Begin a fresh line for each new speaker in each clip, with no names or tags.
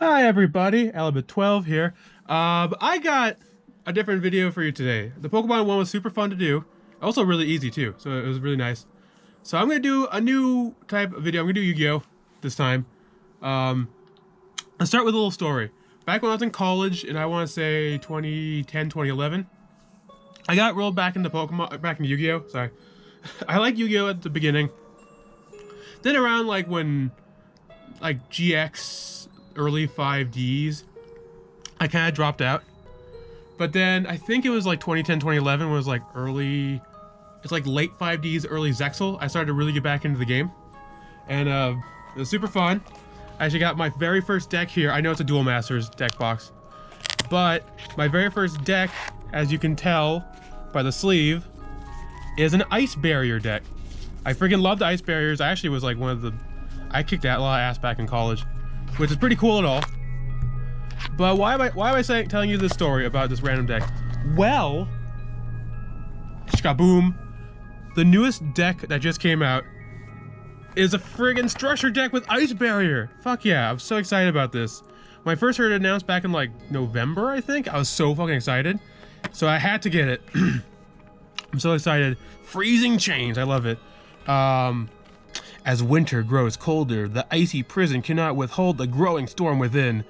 Hi everybody, ElementXII here. I got a different video for you today. The Pokemon one was super fun to do, also really easy too, so it was really nice. So I'm gonna do a new type of video. I'm gonna do Yu-Gi-Oh! This time. Let's start with a little story. Back when I was in college, and I want to say 2010, 2011, I got rolled back into Yu-Gi-Oh! Sorry. I liked Yu-Gi-Oh! At the beginning. Then around like when, like GX, early 5Ds, I kind of dropped out. But then I think it was like 2010, 2011 was like early, it's like late 5Ds, early Zexal. I started to really get back into the game. And it was super fun. I actually got my very first deck here. I know it's a Duel Masters deck box, but my very first deck, as you can tell by the sleeve, is an Ice Barrier deck. I freaking love the Ice Barriers. I actually was like I kicked a lot of ass back in college, which is pretty cool at all. But why am I telling you this story about this random deck? Well, shkaboom, the newest deck that just came out is a friggin' structure deck with Ice Barrier. Fuck yeah, I'm so excited about this. When I first heard it announced back in like November, I think, I was so fucking excited. So I had to get it. I'm so excited. Freezing Chains, I love it. As winter grows colder, the icy prison cannot withhold the growing storm within,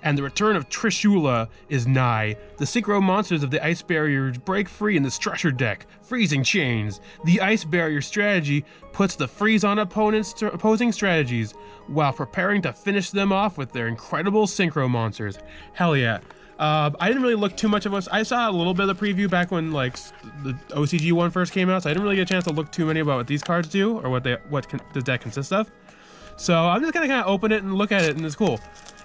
and the return of Trishula is nigh. The synchro monsters of the Ice Barriers break free in the structure deck, Freezing Chains. The Ice Barrier strategy puts the freeze on opponents' opposing strategies, while preparing to finish them off with their incredible synchro monsters. Hell yeah. I didn't really look too much of us. I saw a little bit of the preview back when like the OCG one first came out, so I didn't really get a chance to look too many about what these cards do or what the deck consists of. So I'm just gonna kind of open it and look at it, and it's cool.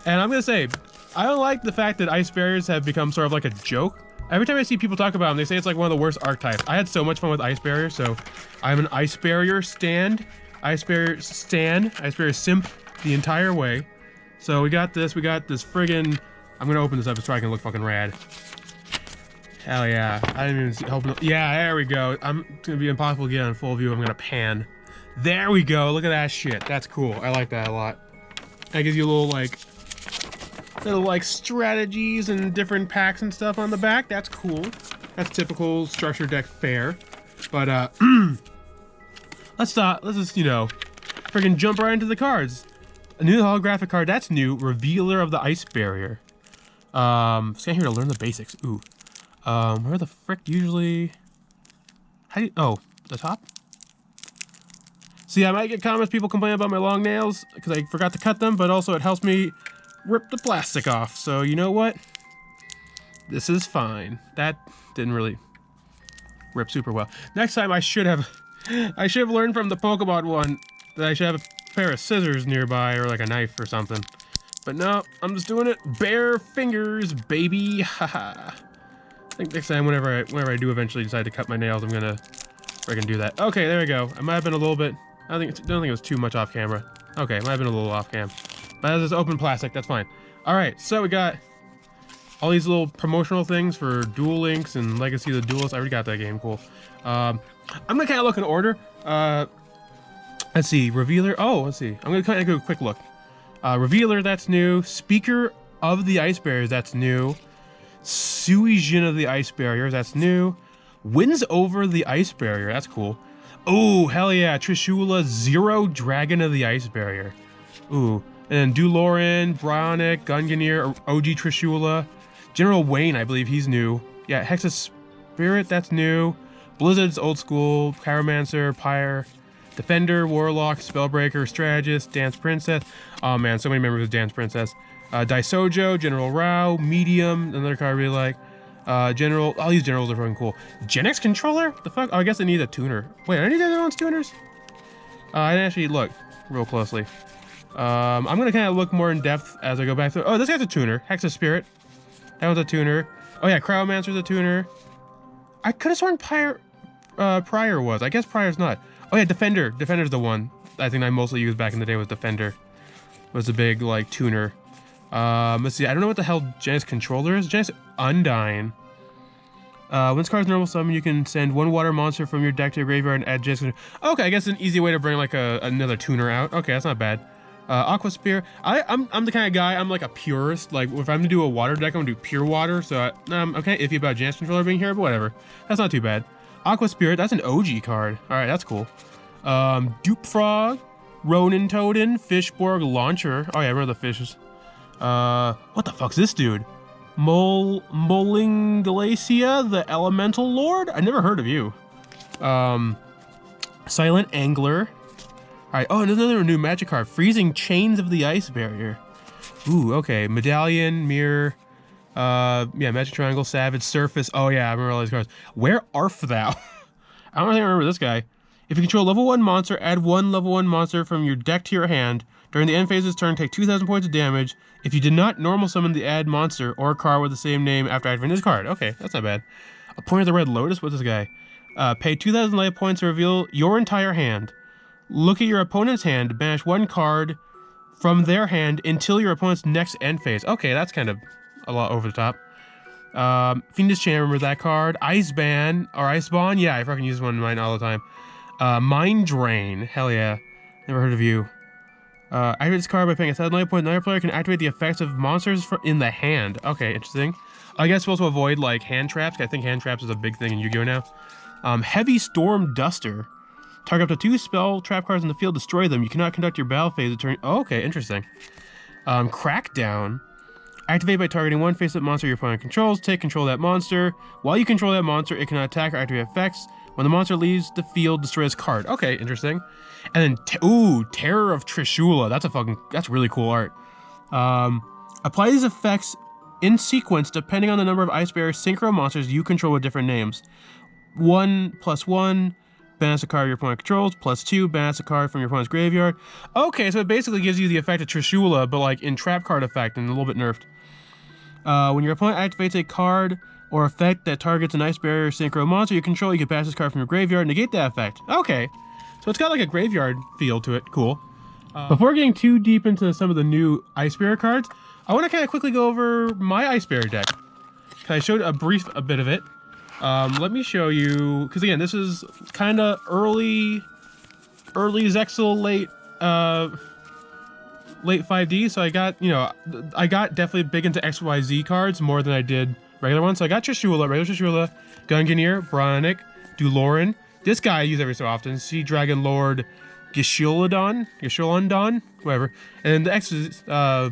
And I'm gonna say, I don't like the fact that Ice Barriers have become sort of like a joke. Every time I see people talk about them, they say it's like one of the worst archetypes. I had so much fun with Ice Barrier, so I'm an Ice Barrier stand, Ice Barrier stan, Ice Barrier simp the entire way. So we got this friggin'. I'm gonna open this up so I can look fucking rad. Hell yeah. I didn't even open it. Yeah, there we go. It's gonna be impossible to get on full view. I'm gonna pan. There we go. Look at that shit. That's cool. I like that a lot. That gives you little like strategies and different packs and stuff on the back. That's cool. That's typical structure deck fare. But let's just, freaking jump right into the cards. A new holographic card, that's new. Revealer of the Ice Barrier. Scan here to learn the basics. Ooh. Where the frick usually... Oh, the top? See, I might get comments, people complaining about my long nails, because I forgot to cut them, but also it helps me rip the plastic off. So, you know what? This is fine. That didn't really rip super well. Next time I should have learned from the Pokemon one that I should have a pair of scissors nearby, or like a knife or something. But no, I'm just doing it bare fingers, baby. Haha. I think next time, whenever I do eventually decide to cut my nails, I'm gonna freaking do that. Okay, there we go. I might have been a little bit. I don't think it was too much off camera. Okay, might have been a little off cam. But that's just open plastic. That's fine. All right, so we got all these little promotional things for Duel Links and Legacy of the Duelist. I already got that game. Cool. I'm gonna kind of look in order. Let's see. Revealer. Oh, let's see. I'm gonna kind of go a quick look. Revealer, that's new. Speaker of the Ice Barriers, that's new. Suijin of the Ice Barriers, that's new. Wins over the Ice Barrier, that's cool. Oh, hell yeah. Trishula, Zero Dragon of the Ice Barrier. Ooh. And then Duloran, Bronic, Gungnir, OG Trishula. General Wayne, I believe he's new. Yeah, Hexa's Spirit, that's new. Blizzard's old school. Pyromancer, Pyre. Defender, Warlock, Spellbreaker, Strategist, Dance Princess. Oh man, so many members of Dance Princess. Daisojo, General Rao, Medium, another card I really like. General, all these generals are fucking cool. Gen X Controller? The fuck? Oh, I guess I need a tuner. Wait, are any of the other ones tuners? I didn't actually look real closely. I'm gonna kind of look more in depth as I go back through. Oh, this guy's a tuner. Hexa Spirit. That one's a tuner. Oh yeah, Cryomancer's a tuner. I could have sworn Prior was. I guess Prior's not. Oh yeah, Defender. Defender's the one I think I mostly used back in the day was Defender. Was a big, like, tuner. Let's see. I don't know what the hell Genesis Controller is. Genesis Undyne. When this card's normal summon, you can send one water monster from your deck to your graveyard and add Genesis. Okay, I guess an easy way to bring, like, another tuner out. Okay, that's not bad. Aqua Spear. I'm the kind of guy, I'm like a purist. Like if I'm gonna do a water deck, I'm gonna do pure water. So I'm kind of iffy about Jance Controller being here, but whatever. That's not too bad. Aqua Spirit, that's an OG card. All right, that's cool. Dupe Frog, Ronin Totem, Fishborg Launcher. Oh yeah, I remember the fishes. What the fuck's this dude? Molinglacia, the Elemental Lord? I never heard of you. Silent Angler. Alright, oh, another new magic card. Freezing Chains of the Ice Barrier. Ooh, okay. Medallion, Mirror, yeah, Magic Triangle, Savage, Surface. Oh yeah, I remember all these cards. Where art thou? I don't think I remember this guy. If you control level 1 monster, add 1 level 1 monster from your deck to your hand. During the end phase of this turn, take 2,000 points of damage. If you did not normal summon the add monster or a card with the same name after activating this card. Okay, that's not bad. A Point of the Red Lotus? What's this guy? Pay 2,000 life points to reveal your entire hand. Look at your opponent's hand, banish 1 card from their hand until your opponent's next end phase. Okay, that's kind of a lot over the top. Fiendish Chain, remember that card. Iceban, or Icebond? Yeah, I fucking use one in mine all the time. Mind Drain, hell yeah. Never heard of you. Activate this card by paying 1,000 life points. Another player can activate the effects of monsters in the hand. Okay, interesting. I guess supposed to avoid like hand traps. I think hand traps is a big thing in Yu-Gi-Oh now. Heavy Storm Duster. Target up to 2 spell trap cards in the field, destroy them. You cannot conduct your battle phase turn. Oh, okay, interesting. Crackdown. Activate by targeting 1 face-up monster your opponent controls. Take control of that monster. While you control that monster, it cannot attack or activate effects. When the monster leaves the field, destroy its card. Okay, interesting. And then, Terror of Trishula. That's really cool art. Apply these effects in sequence depending on the number of Ice Barrier synchro monsters you control with different names. 1+1. Banish a card your opponent controls. +2, banish a card from your opponent's graveyard. Okay, so it basically gives you the effect of Trishula, but like in trap card effect and a little bit nerfed. When your opponent activates a card or effect that targets an Ice Barrier synchro monster you control, you can banish this card from your graveyard and negate that effect. Okay, so it's got like a graveyard feel to it. Cool. Before getting too deep into some of the new Ice Barrier cards, I want to kind of quickly go over my Ice Barrier deck. I showed a bit of it. Let me show you, because again, this is kind of early Zexal, late 5D, so I got definitely big into XYZ cards more than I did regular ones. So I got Trishula, regular Trishula, Gungnir, Bronic, Duloran. This guy I use every so often. Sea Dragon Lord, Gishuladon, whatever. And then the X is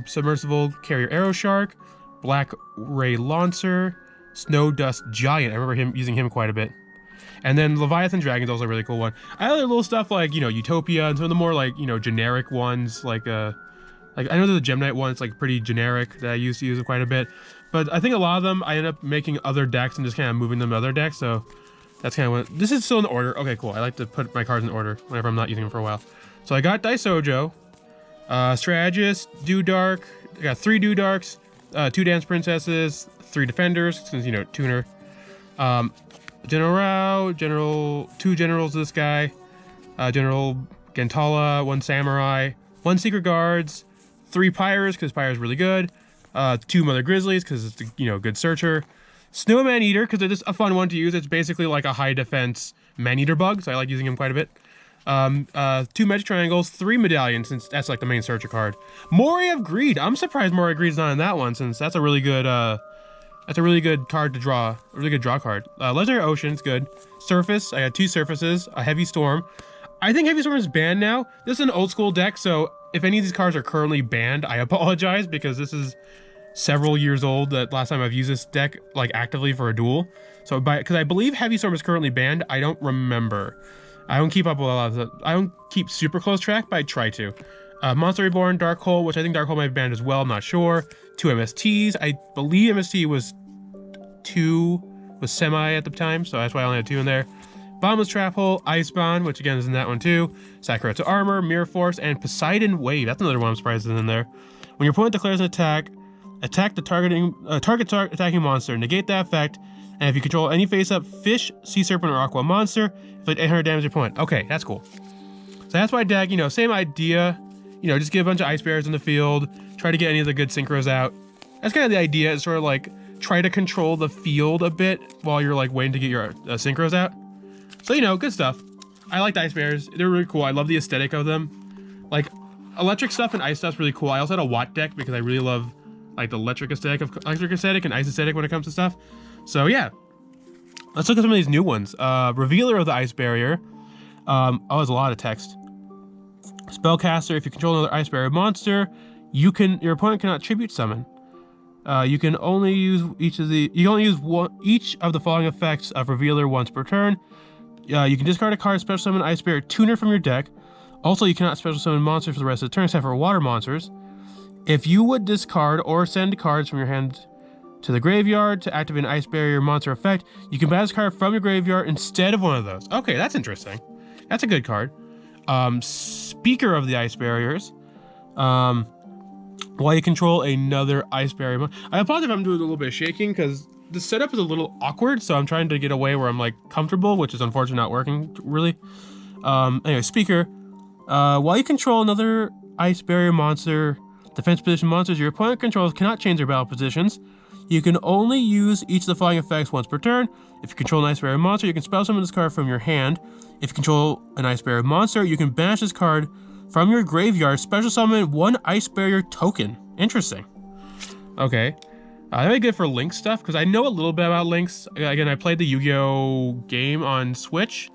Submersible Carrier Arrow Shark, Black Ray Lancer, Snow Dust Giant. I remember using him quite a bit. And then Leviathan Dragon's also a really cool one. I have other little stuff like, Utopia and some of the more like, generic ones like I know the Gemnite one, it's like pretty generic that I used to use quite a bit. But I think a lot of them I end up making other decks and just kind of moving them to other decks. So that's kind of what, this is still in order. Okay, cool. I like to put my cards in order whenever I'm not using them for a while. So I got Daisojo, Strategist, Dewdark. I got 3 Dewdarks, 2 Dance Princesses, 3 Defenders, since, Tuner. General, 2 Generals this guy. General Gentala, 1 Samurai, 1 Secret Guards, 3 Pyres, because Pyre's really good. 2 Mother Grizzlies, because it's a, good searcher. Snowman Eater, because it's a fun one to use. It's basically like a high defense man-eater bug, so I like using him quite a bit. 2 Magic Triangles, 3 Medallions, since that's like the main searcher card. Moray of Greed. I'm surprised Moray of Greed's not in that one, since that's a really good card to draw. A really good draw card. Legendary Ocean's good. Surface, I got 2 Surfaces, a Heavy Storm. I think Heavy Storm is banned now. This is an old school deck, so if any of these cards are currently banned, I apologize, because this is several years old, that last time I've used this deck like actively for a duel. So because I believe Heavy Storm is currently banned, I don't remember. I don't keep up with a lot of the, I don't keep super close track, but I try to. Monster Reborn, Dark Hole, which I think Dark Hole might be banned as well, I'm not sure. 2 MSTs, I believe MST was semi at the time, so that's why I only had 2 in there. Bottomless Trap Hole, Icebond, which again is in that one too. Sakuretsu Armor, Mirror Force, and Poseidon Wave. That's another one I'm surprised is in there. When your opponent declares an attack the target attacking monster, negate that effect, and if you control any face-up fish, sea serpent, or aqua monster, inflict 800 damage to your opponent. Okay, that's cool. So that's my deck, same idea. Just get a bunch of Ice Bears in the field, try to get any of the good synchros out. That's kind of the idea, is sort of like, try to control the field a bit while you're like waiting to get your synchros out. So, good stuff. I like the Ice Bears. They're really cool. I love the aesthetic of them. Like, electric stuff and ice stuff's really cool. I also had a Watt deck because I really love like the electric aesthetic and ice aesthetic when it comes to stuff. So yeah, let's look at some of these new ones. Revealer of the Ice Barrier. Oh, there's a lot of text. Spellcaster. If you control another Ice Barrier monster, your opponent cannot tribute summon. You can only use each of the following effects of Revealer once per turn. You can discard a card, special summon Ice Barrier Tuner from your deck. Also, you cannot special summon monsters for the rest of the turn except for water monsters. If you would discard or send cards from your hand to the graveyard to activate an Ice Barrier monster effect, you can ban this card from your graveyard instead of one of those. Okay, that's interesting. That's a good card. Speaker of the Ice Barriers. While you control another Ice Barrier. I apologize if I'm doing a little bit of shaking because the setup is a little awkward, so I'm trying to get away where I'm like comfortable, which is unfortunately not working really. Anyway, Speaker. While you control another Ice Barrier monster, defense position monsters your opponent controls cannot change their battle positions. You can only use each of the following effects once per turn. If you control an Ice Barrier monster, you can spell summon this card from your hand. If you control an Ice Barrier monster, you can banish this card from your graveyard, special summon one Ice Barrier token. Interesting. Okay. That'd be good for Link stuff, because I know a little bit about Links. Again, I played the Yu-Gi-Oh! Game on Switch,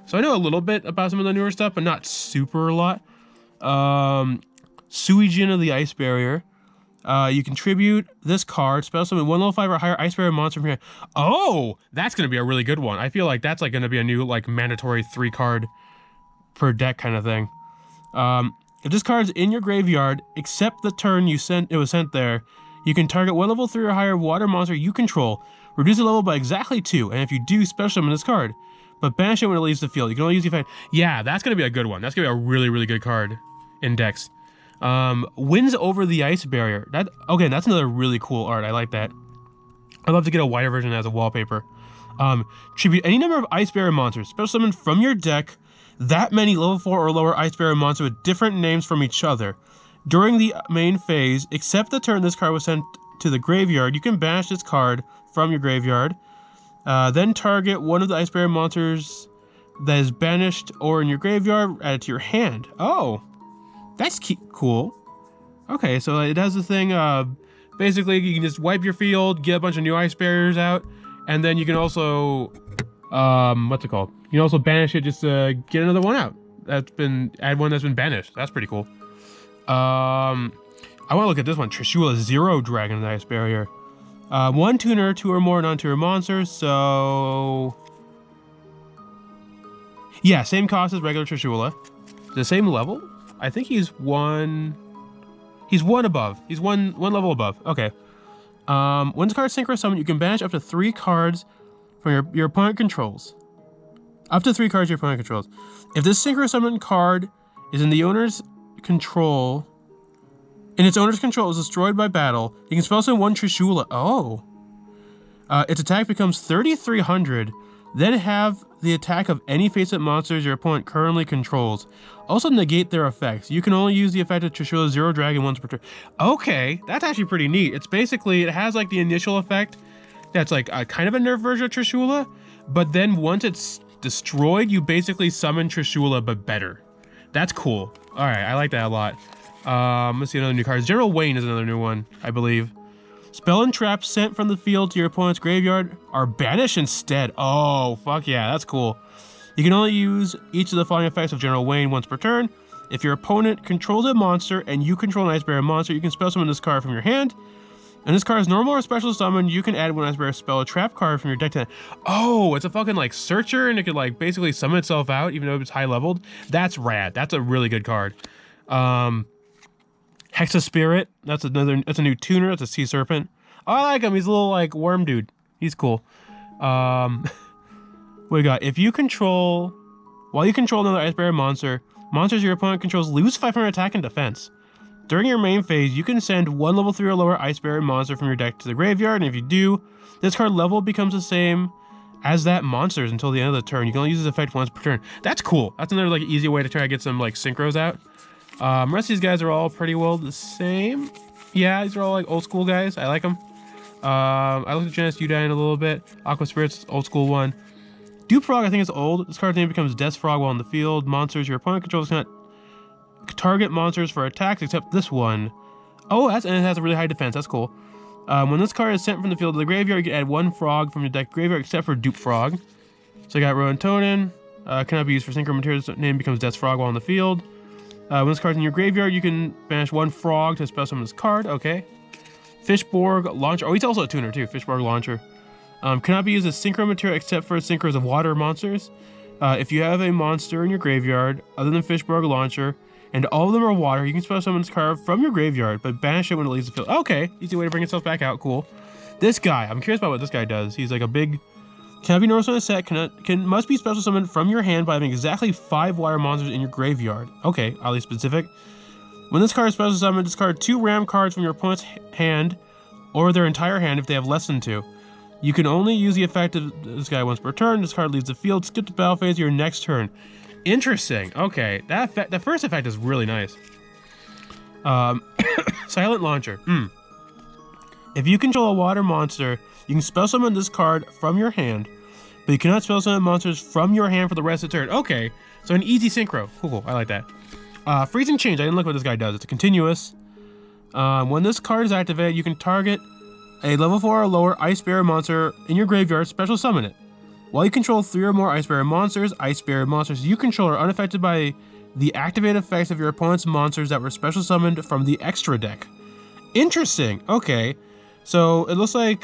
so I know a little bit about some of the newer stuff, but not super a lot. Suijin of the Ice Barrier. You contribute this card, special summon 1 level 5 or higher Ice Barrier monster from here. Oh, that's going to be a really good one. I feel like that's like going to be a new like mandatory 3 card per deck kind of thing. If this card's in your graveyard, except the turn it was sent there, you can target 1 level 3 or higher water monster you control, reduce the level by exactly 2, and if you do, special summon this card, but banish it when it leaves the field. You can only use the effect. Yeah, that's going to be a good one. That's going to be a really, really good card in decks. Wins over the Ice Barrier. Okay, that's another really cool art. I like that. I'd love to get a wider version as a wallpaper. Tribute any number of Ice Barrier monsters. Special summon from your deck that many level 4 or lower Ice Barrier monsters with different names from each other. During the main phase, except the turn this card was sent to the graveyard, you can banish this card from your graveyard. Then target one of the Ice Barrier monsters that is banished or in your graveyard, add it to your hand. Oh, that's cool. Okay, so it has the thing, basically you can just wipe your field, get a bunch of new Ice Barriers out, and then you can also, what's it called? You can also banish it just to get another one out. Add one that's been banished. That's pretty cool. I want to look at this one. Trishula Zero Dragon of the Ice Barrier. 1 tuner, 2 or more non-tuner monsters, so... Yeah, same cost as regular Trishula. The same level? I think he's one above. He's one level above. Okay. When this card synchro summon, you can banish up to 3 cards from your opponent controls. Up to 3 cards your opponent controls. If this synchro summon card is in the owner's control, its destroyed by battle, you can spell summon 1 Trishula. Oh. Its attack becomes 3,300. Then have the attack of any face-up monsters your opponent currently controls. Also negate their effects. You can only use the effect of Trishula Zero Dragon once per turn. Okay, that's actually pretty neat. It's basically, it has like the initial effect that's like a kind of a nerf version of Trishula, but then once it's destroyed, you basically summon Trishula but better. That's cool. All right, I like that a lot. Let's see another new card. General Wayne is another new one, I believe. Spell and traps sent from the field to your opponent's graveyard are banished instead. Oh, fuck yeah, that's cool. You can only use each of the following effects of General Wayne once per turn. If your opponent controls a monster and you control an Ice Barrier monster, you can spell summon this card from your hand. And this card is normal or special summon. You can add 1 Ice Barrier spell or trap card from your deck to... Oh, it's a fucking like searcher and it could like basically summon itself out even though it's high leveled. That's rad. That's a really good card. Hexa Spirit. That's a new tuner. That's a sea serpent. Oh, I like him. He's a little like worm dude. He's cool. What we got? While you control another Ice Barrier monsters your opponent controls lose 500 attack and defense. During your main phase, you can send 1 level 3 or lower Ice Barrier monster from your deck to the graveyard, and if you do, this card level becomes the same as that monster's until the end of the turn. You can only use this effect once per turn. That's cool. That's another like easy way to try to get some like synchros out. The rest of these guys are all pretty well the same. Yeah, these are all like old school guys. I like them. I looked at Genesis Udine a little bit. Aqua Spirit's old school one. Dupe Frog, I think it's old. This card's name becomes Death Frog while in the field. Monsters your opponent controls cannot target monsters for attacks except this one. Oh, and it has a really high defense. That's cool. When this card is sent from the field to the graveyard, you can add 1 frog from your deck graveyard except for Dupe Frog. So I got Rodentonin. Cannot be used for synchro materials. Name becomes Death's Frog while on the field. When this card's in your graveyard, you can banish 1 frog to special summon this card. Okay. Fishborg Launcher. Oh, he's also a tuner too. Fishborg Launcher. Cannot be used as synchro material except for synchros of water monsters. If you have a monster in your graveyard other than Fishborg Launcher, and all of them are water, you can special summon this card from your graveyard, but banish it when it leaves the field. Okay, easy way to bring itself back out. Cool. This guy, I'm curious about what this guy does. He's like a big. Cannot be normal summon set. Must be special summoned from your hand by having exactly 5 water monsters in your graveyard. Okay, oddly specific. When this card is special summoned, discard 2 ram cards from your opponent's hand or their entire hand if they have less than 2. You can only use the effect of this guy once per turn. This card leaves the field. Skip the battle phase of your next turn. Interesting. Okay, that first effect is really nice. Silent Launcher. If you control a water monster, you can special summon this card from your hand, but you cannot special summon monsters from your hand for the rest of the turn. Okay, so an easy synchro. Cool. I like that. Freezing Change. I didn't look what this guy does. It's a continuous. When this card is activated, you can target a level 4 or lower Ice Barrier monster in your graveyard, special summon it. While you control 3 or more Ice Barrier monsters you control are unaffected by the activated effects of your opponent's monsters that were special summoned from the extra deck. Interesting. Okay. So it looks like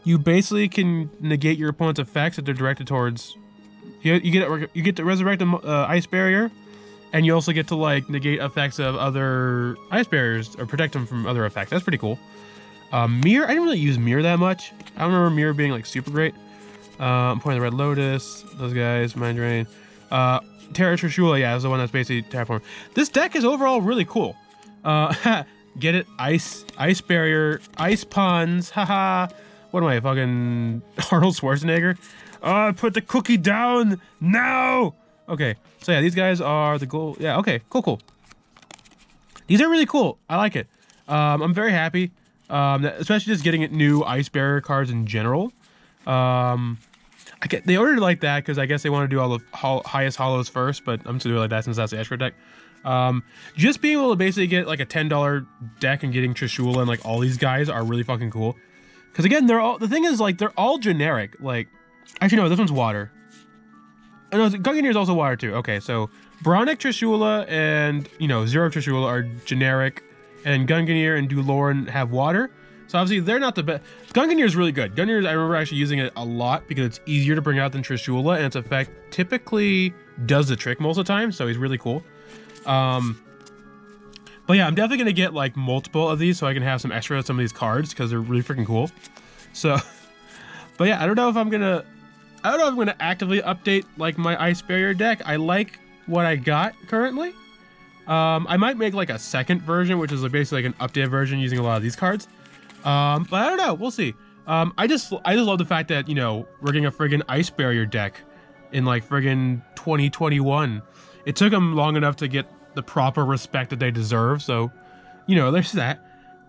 you basically can negate your opponent's effects if they're directed towards. You get to resurrect an Ice Barrier, and you also get to like negate effects of other Ice Barriers or protect them from other effects. That's pretty cool. Mirror. I didn't really use Mirror that much. I don't remember Mirror being like super great. I'm pointing the Red Lotus. Those guys. Mind Drain. Terra Trishula. Yeah, is the one that's basically Terraform. This deck is overall really cool. Get it? Ice Barrier, Ice Puns, haha. What am I, fucking Arnold Schwarzenegger? Put the cookie down now! Okay, so yeah, these guys are the goal. Yeah, okay, cool. These are really cool. I like it. I'm very happy, especially just getting new Ice Barrier cards in general. They ordered it like that because I guess they want to do all the highest hollows first, but I'm just gonna do it like that since that's the extra deck. Just being able to basically get like a $10 deck and getting Trishula and like all these guys are really fucking cool. Because again, the thing is like they're all generic. Like, actually no, this one's water. Oh, no, Gungnir is also water too. Okay, so Bronic Trishula and Zero Trishula are generic, and Gungnir and Duloran have water. So obviously they're not the best. Gungnir is really good. Gungnir, I remember actually using it a lot because it's easier to bring out than Trishula, and its effect typically does the trick most of the time. So he's really cool. But yeah, I'm definitely gonna get like multiple of these so I can have some extra of some of these cards because they're really freaking cool. So, but yeah, I don't know if I'm gonna actively update like my Ice Barrier deck. I like what I got currently. I might make like a second version, which is like basically like an updated version using a lot of these cards. But I don't know. We'll see. I just love the fact that we're getting a friggin' Ice Barrier deck in like friggin' 2021. It took them long enough to get the proper respect that they deserve. So, there's that.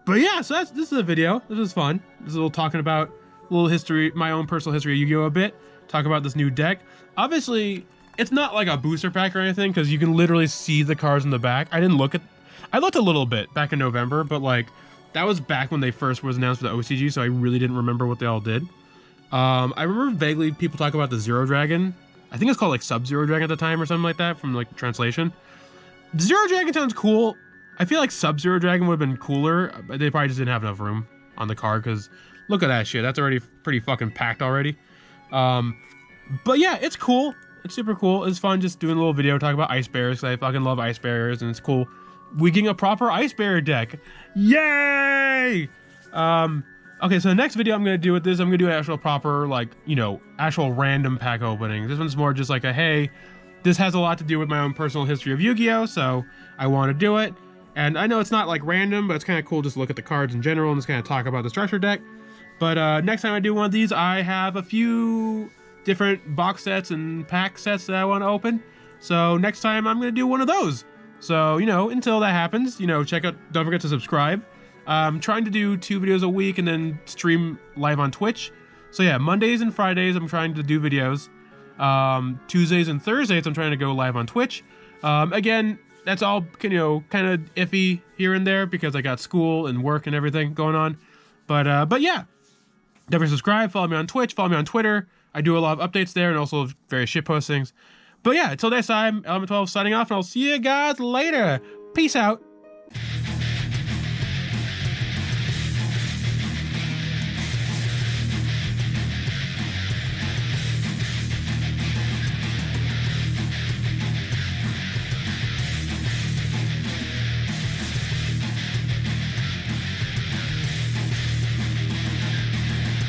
But yeah, so this is a video. This is fun. This is a little talking about a little history, my own personal history of Yu-Gi-Oh! A bit. Talk about this new deck. Obviously, it's not like a booster pack or anything because you can literally see the cards in the back. I looked a little bit back in November, but like that was back when they first was announced for the OCG, so I really didn't remember what they all did. I remember vaguely people talk about the Zero Dragon. I think it's called like Sub-Zero Dragon at the time or something like that from like translation. Zero Dragon sounds cool. I feel like Sub-Zero Dragon would have been cooler, but they probably just didn't have enough room on the card because look at that shit. That's already pretty fucking packed already. But yeah, it's cool. It's super cool. It's fun just doing a little video talking about Ice Barriers because I fucking love Ice Barriers and it's cool. We getting a proper Ice Barrier deck. Yay! Okay, so the next video I'm going to do with this, I'm going to do an actual proper, like, actual random pack opening. This one's more just like a, hey, this has a lot to do with my own personal history of Yu-Gi-Oh! So I want to do it. And I know it's not like random, but it's kind of cool just to look at the cards in general and just kind of talk about the structure deck. But next time I do one of these, I have a few different box sets and pack sets that I want to open. So next time I'm going to do one of those. So, until that happens, check out, don't forget to subscribe. I'm trying to do 2 videos a week and then stream live on Twitch. So yeah, Mondays and Fridays I'm trying to do videos. Tuesdays and Thursdays I'm trying to go live on Twitch. Again, that's all, you know, kind of iffy here and there because I got school and work and everything going on. But yeah, definitely subscribe, follow me on Twitch, follow me on Twitter. I do a lot of updates there and also various shit postings. But yeah, until next time, ElementXII signing off, and I'll see you guys later. Peace out.